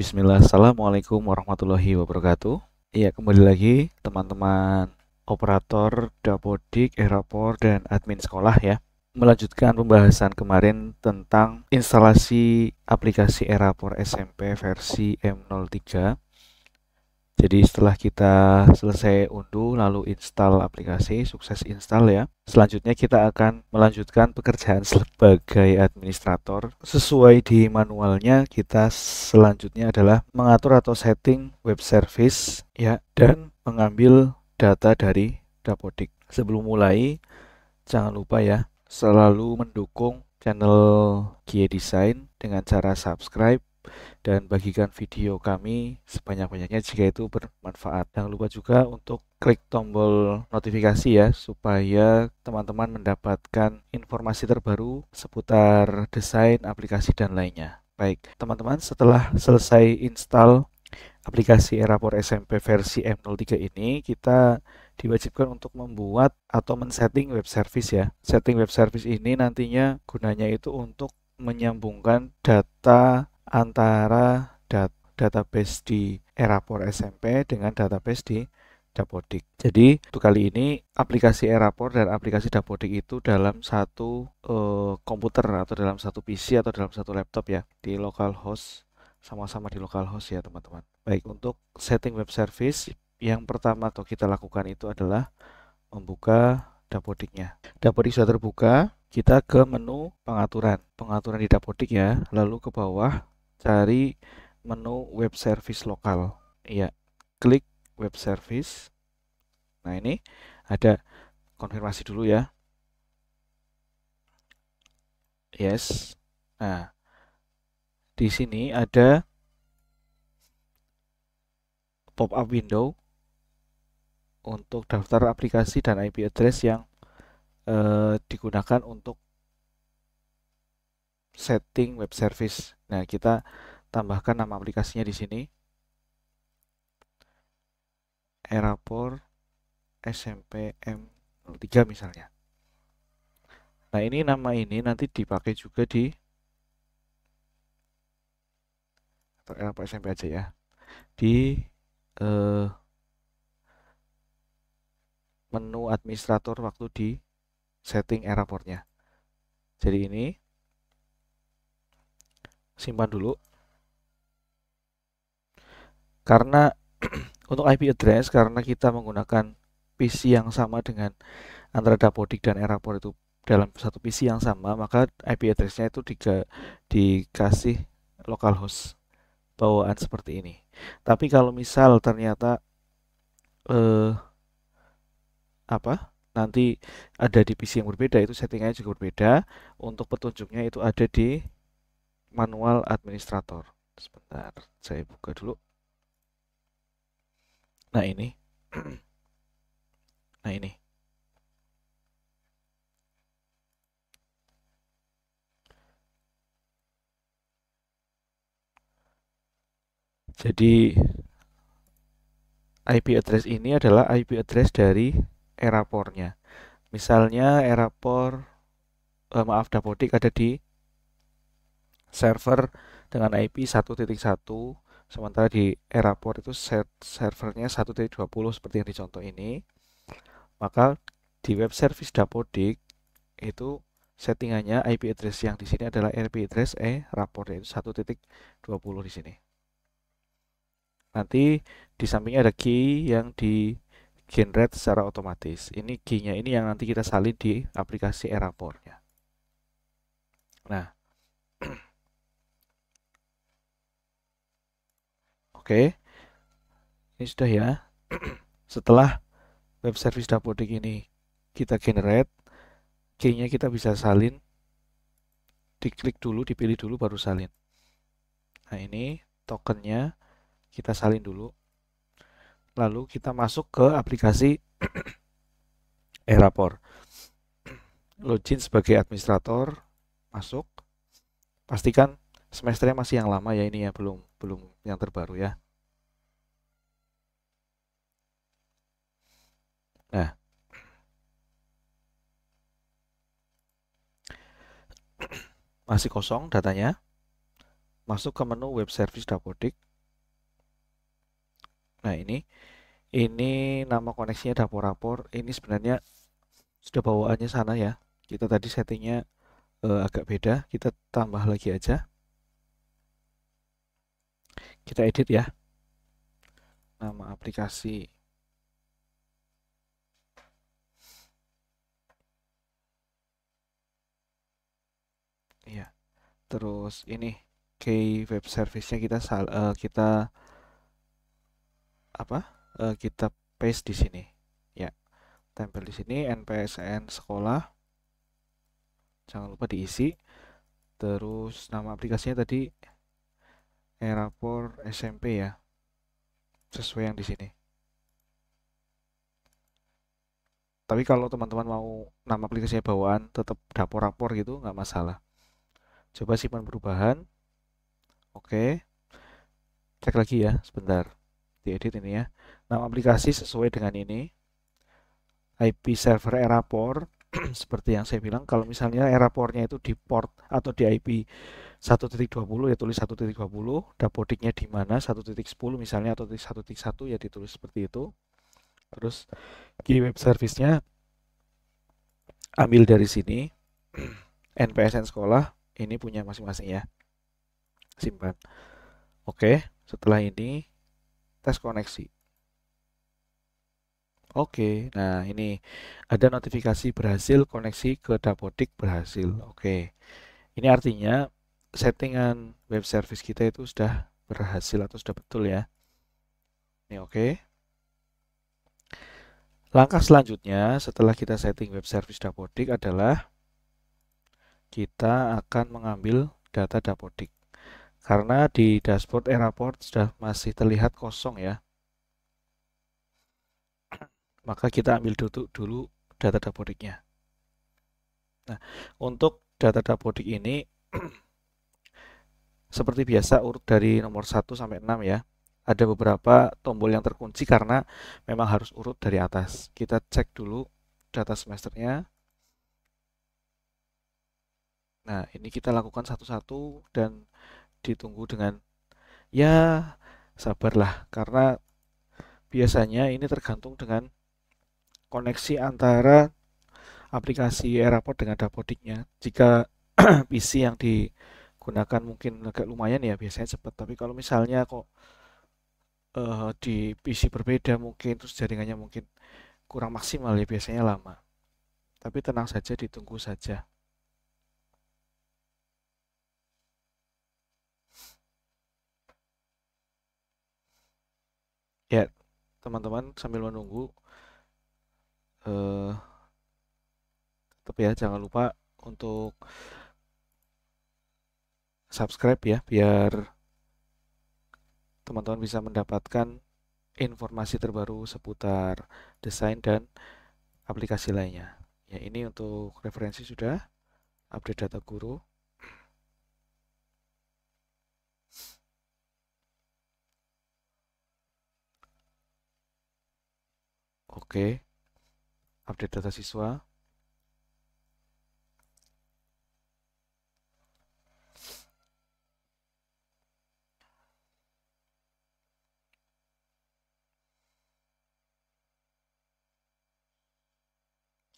Bismillah, Assalamualaikum warahmatullahi wabarakatuh. Iya, kembali lagi teman-teman operator Dapodik, Erapor, dan admin sekolah ya. Melanjutkan pembahasan kemarin tentang instalasi aplikasi Erapor SMP versi M03. Jadi setelah kita selesai unduh lalu install aplikasi, sukses install ya. Selanjutnya kita akan melanjutkan pekerjaan sebagai administrator. Sesuai di manualnya, kita selanjutnya adalah mengatur atau setting web service ya dan mengambil data dari Dapodik. Sebelum mulai, jangan lupa ya selalu mendukung channel Kie Design dengan cara subscribe dan bagikan video kami sebanyak-banyaknya jika itu bermanfaat. Jangan lupa juga untuk klik tombol notifikasi ya supaya teman-teman mendapatkan informasi terbaru seputar desain, aplikasi, dan lainnya. Baik, teman-teman, setelah selesai install aplikasi Erapor SMP versi M03 ini, kita diwajibkan untuk membuat atau men-setting web service ya. Setting web service ini nantinya gunanya itu untuk menyambungkan data antara database di Erapor SMP dengan database di Dapodik. Jadi untuk kali ini aplikasi Erapor dan aplikasi Dapodik itu dalam satu komputer atau dalam satu PC atau dalam satu laptop ya di localhost, sama-sama di localhost ya teman-teman. Baik, untuk setting web service yang pertama atau kita lakukan itu adalah membuka Dapodiknya. Dapodik sudah terbuka, kita ke menu pengaturan di Dapodik ya, lalu ke bawah cari menu web service lokal. Iya, klik web service. Nah, ini ada konfirmasi dulu ya. Yes. Nah, di sini ada pop-up window untuk daftar aplikasi dan IP address yang digunakan untuk setting web service. Nah, kita tambahkan nama aplikasinya di sini. Erapor SMP M03 misalnya. Nah, ini nama ini nanti dipakai juga di atau Erapor SMP aja ya. Di menu administrator waktu di setting Erapornya. Jadi ini simpan dulu. Karena untuk IP address, karena kita menggunakan PC yang sama dengan antara Dapodik dan Erapor itu dalam satu PC yang sama, maka IP address-nya itu dikasih localhost bawaan seperti ini. Tapi kalau misal ternyata eh, nanti ada di PC yang berbeda, itu settingannya juga berbeda. Untuk petunjuknya itu ada di manual administrator. Sebentar, saya buka dulu. Nah, ini. Nah, ini. Jadi IP address ini adalah IP address dari Erapornya. Misalnya Erapor, Dapodik ada di server dengan IP 1.1, sementara di Erapor itu servernya 1.20 seperti yang di contoh ini. Maka di web service Dapodik itu settingannya IP address yang di sini adalah IP address Erapor yaitu 1.20 di sini. Nanti di sampingnya ada key yang di generate secara otomatis. Ini key-nya ini yang nanti kita salin di aplikasi Erapornya. Nah, oke, ini sudah ya. Setelah web service Dapodik ini kita generate, key-nya kita bisa salin. Diklik dulu, dipilih dulu baru salin. Nah, ini tokennya kita salin dulu. Lalu kita masuk ke aplikasi Erapor. Login sebagai administrator, masuk. Pastikan semesternya masih yang lama ya ini ya, belum yang terbaru ya. Nah, masih kosong datanya. Masuk ke menu web service Dapodik. Nah, ini nama koneksinya dapur rapor. Ini sebenarnya sudah bawaannya sana ya. Kita tadi settingnya agak beda. Kita tambah lagi aja. Kita edit ya. Nama aplikasi. Iya. Terus ini key web service-nya kita apa? Kita paste di sini. Ya, tempel di sini NPSN sekolah. Jangan lupa diisi. Terus nama aplikasinya tadi Erapor SMP ya. Sesuai yang di sini. Tapi kalau teman-teman mau nama aplikasinya bawaan tetap dapur rapor gitu nggak masalah. Coba simpan perubahan. Oke, cek lagi ya sebentar. Diedit ini ya. Nama aplikasi sesuai dengan ini. IP server Erapor seperti yang saya bilang, kalau misalnya Erapornya itu di port atau di IP 1.20 ya tulis 1.20, dapodiknya di mana 1.10 misalnya atau 1.1 ya ditulis seperti itu. Terus key web service-nya ambil dari sini. NPSN sekolah ini punya masing-masing ya. Simpan. Oke, setelah ini tes koneksi. Oke, nah ini ada notifikasi berhasil koneksi ke Dapodik berhasil. Oke, ini artinya settingan web service kita itu sudah berhasil atau sudah betul ya. Ini oke. Langkah selanjutnya setelah kita setting web service Dapodik adalah kita akan mengambil data Dapodik. Karena di dashboard Eraport sudah masih terlihat kosong ya. Maka kita ambil dulu data Dapodiknya. Nah, untuk data Dapodik ini seperti biasa urut dari nomor 1 sampai 6 ya. Ada beberapa tombol yang terkunci karena memang harus urut dari atas. Kita cek dulu data semesternya. Nah, ini kita lakukan satu-satu dan ditunggu dengan ya sabarlah karena biasanya ini tergantung dengan koneksi antara aplikasi Eraport dengan Dapodiknya. Jika PC yang digunakan mungkin agak lumayan ya biasanya cepat. Tapi kalau misalnya kok di PC berbeda mungkin terus jaringannya mungkin kurang maksimal ya biasanya lama. Tapi tenang saja ditunggu saja. Ya, teman-teman sambil menunggu eh, tetap ya jangan lupa untuk subscribe ya biar teman-teman bisa mendapatkan informasi terbaru seputar desain dan aplikasi lainnya. Ya, ini untuk referensi sudah, update data guru. Oke, update data siswa.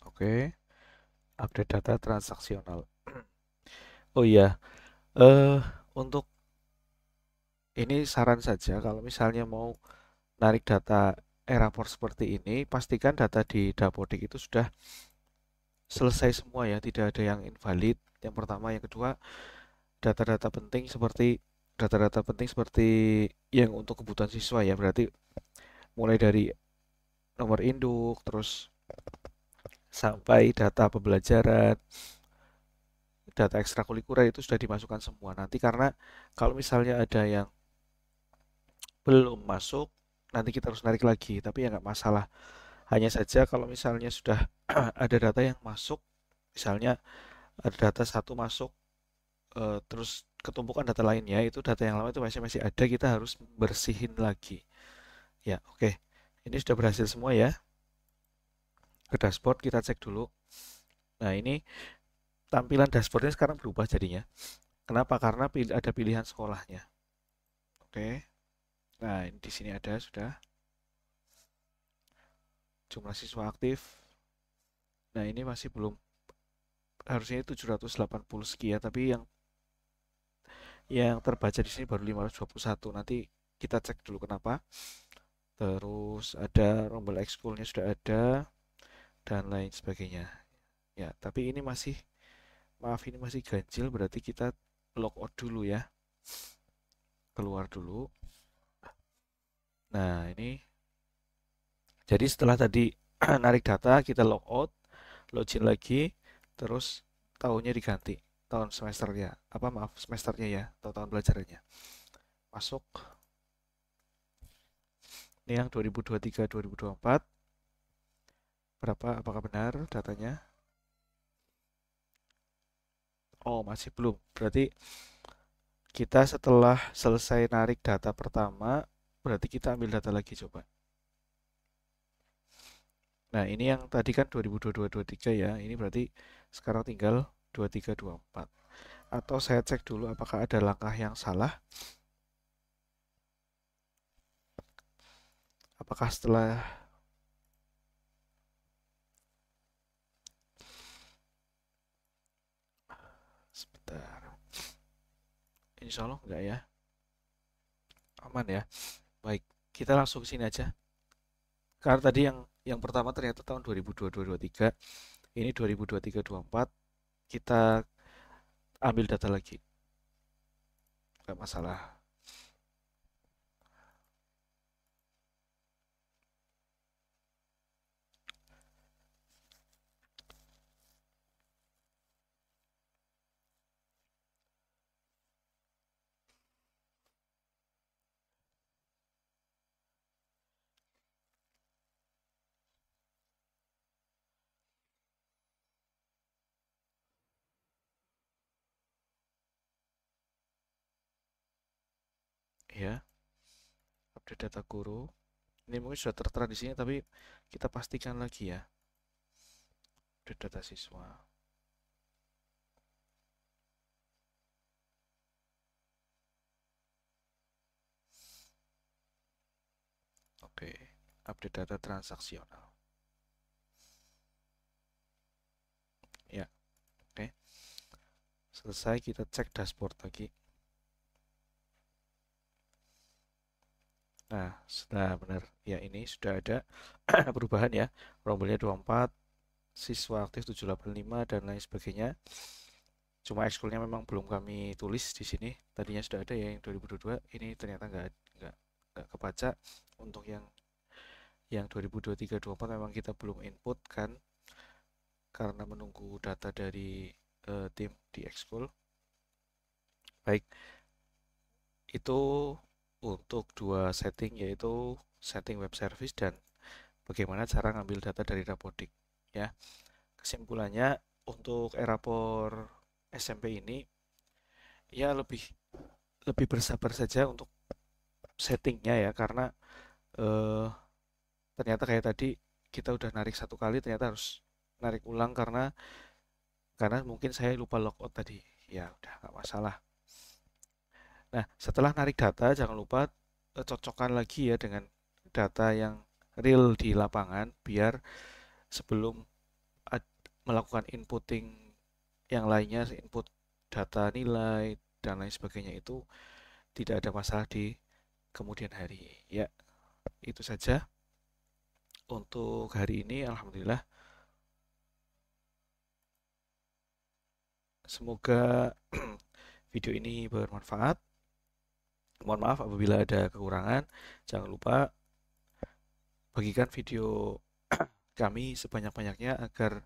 Oke, update data transaksional. Oh iya, eh untuk ini saran saja kalau misalnya mau narik data Erapor seperti ini, pastikan data di Dapodik itu sudah selesai semua ya, tidak ada yang invalid. Yang pertama, yang kedua, data-data penting seperti yang untuk kebutuhan siswa ya, berarti mulai dari nomor induk, terus sampai data pembelajaran, data ekstrakurikuler itu sudah dimasukkan semua. Nanti karena kalau misalnya ada yang belum masuk, nanti kita harus narik lagi. Tapi ya nggak masalah. Hanya saja kalau misalnya sudah ada data yang masuk, misalnya ada data satu masuk, terus ketumpukan data lainnya, itu data yang lama itu masih ada, kita harus bersihin lagi. Ya, oke. Ini sudah berhasil semua ya. Ke dashboard kita cek dulu. Nah, ini tampilan dashboardnya sekarang berubah jadinya. Kenapa? Karena ada pilihan sekolahnya. Oke. Nah, di sini ada sudah. jumlah siswa aktif. Nah, ini masih belum, harusnya 780 sekian, tapi yang terbaca di sini baru 521. Nanti kita cek dulu kenapa. Terus ada rombel ekskulnya sudah ada dan lain sebagainya. Ya, tapi ini masih, maaf, ini masih ganjil, berarti kita log out dulu ya. Keluar dulu. Nah, ini jadi setelah tadi narik data, kita log out, login lagi, terus tahunnya diganti, tahun semesternya, apa, maaf, semesternya ya, atau tahun pelajarannya. Masuk, ini yang 2023-2024, berapa, apakah benar datanya? Oh, masih belum, berarti kita setelah selesai narik data pertama, berarti kita ambil data lagi coba. Nah, ini yang tadi kan 2022-2023 ya, ini berarti sekarang tinggal 23-24. Atau saya cek dulu apakah ada langkah yang salah. Apakah setelah, sebentar, insya Allah enggak ya, aman ya. Baik, kita langsung ke sini aja. Karena tadi yang pertama ternyata tahun 2022-2023, ini 2023-2024, kita ambil data lagi, nggak masalah. Ya, update data guru. Ini mungkin sudah tertera di sini, tapi kita pastikan lagi ya. Update data siswa. Oke, update data transaksional. Ya, oke. Selesai, kita cek dashboard lagi. Nah, sudah benar. Ya, ini sudah ada perubahan ya. Rombelnya 24, siswa aktif 785 dan lain sebagainya. Cuma ekskulnya memang belum kami tulis di sini. Tadinya sudah ada ya yang 2022, ini ternyata nggak kebaca. Untuk yang 2023-2024 memang kita belum input kan, karena menunggu data dari tim di ekskul. Baik, itu untuk dua setting, yaitu setting web service dan bagaimana cara ngambil data dari Dapodik ya. Kesimpulannya, untuk Erapor SMP ini ya lebih lebih bersabar saja untuk settingnya ya, karena eh, ternyata kayak tadi kita udah narik satu kali, ternyata harus narik ulang karena mungkin saya lupa logout tadi. Ya udah, nggak masalah. Nah, setelah narik data jangan lupa cocokkan lagi ya dengan data yang real di lapangan, biar sebelum melakukan inputting yang lainnya, input data nilai dan lain sebagainya, itu tidak ada masalah di kemudian hari. Ya, itu saja untuk hari ini. Alhamdulillah, semoga video ini bermanfaat. Mohon maaf apabila ada kekurangan. Jangan lupa bagikan video kami sebanyak-banyaknya agar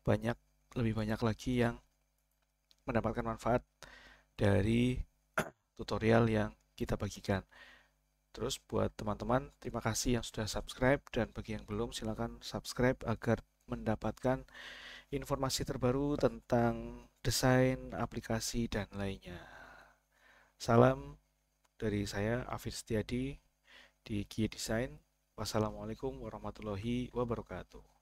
banyak lebih banyak lagi yang mendapatkan manfaat dari tutorial yang kita bagikan. Terus buat teman-teman, terima kasih yang sudah subscribe, dan bagi yang belum silakan subscribe agar mendapatkan informasi terbaru tentang desain, aplikasi, dan lainnya. Salam dari saya, Afid Setiadi, di Kie Design. Wassalamualaikum warahmatullahi wabarakatuh.